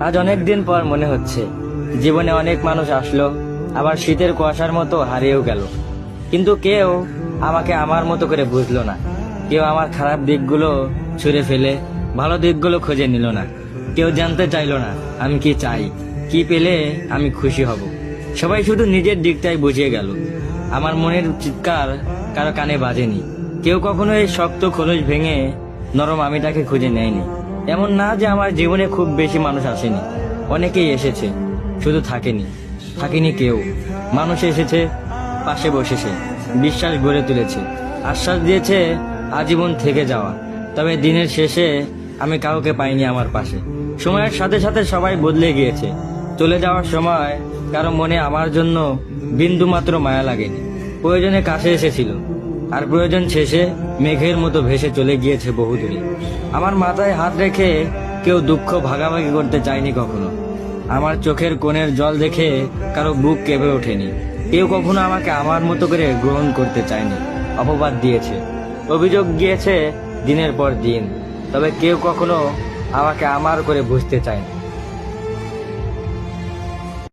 আজ অনেক দিন পর মনে হচ্ছে জীবনে অনেক মানুষ আসলো, আবার শীতের কুয়াশার মতো হারিয়েও গেল। কিন্তু কেউ আমাকে আমার মতো করে বুঝলো না। কেউ আমার খারাপ দিকগুলো ছুঁড়ে ফেলে ভালো দিকগুলো খুঁজে নিল না। কেউ জানতে চাইলো না আমি কি চাই, কি পেলে আমি খুশি হব। সবাই শুধু নিজের দিকটাই বুঝিয়ে গেল। আমার মনের চিৎকার কারো কানে বাজেনি। কেউ কখনো এই শক্ত খোলস ভেঙে নরম আমিটাকে খুঁজে নেয়নি। এমন না যে আমার জীবনে খুব বেশি মানুষ আসেনি, অনেকেই এসেছে, শুধু থাকেনি কেউ। মানুষ এসেছে, পাশে বসেছে, বিশ্বাস গড়ে তুলেছে, আশ্বাস দিয়েছে আজীবন থেকে যাওয়া। তবে দিনের শেষে আমি কাউকে পাইনি আমার পাশে। সময়ের সাথে সাথে সবাই বদলে গিয়েছে। চলে যাওয়ার সময় কারো মনে আমার জন্য বিন্দু মাত্র মায়া লাগেনি। প্রয়োজনে কাছে এসেছিল, আর প্রয়োজন শেষে মেঘের মতো ভেসে চলে গিয়েছে বহুদূরে। আমার মাথায় হাত রেখে কেউ দুঃখ ভাগাভাগি করতে চায়নি কখনো। আমার চোখের কোণের জল দেখে কারো বুক কেঁপে ওঠেনি। কেউ কখনো আমাকে আমার মতো করে গ্রহণ করতে চায়নি। অপবাদ দিয়েছে, অভিযোগ গিয়েছে দিনের পর দিন, তবে কেউ কখনো আমাকে আমার করে বুঝতে চায়নি।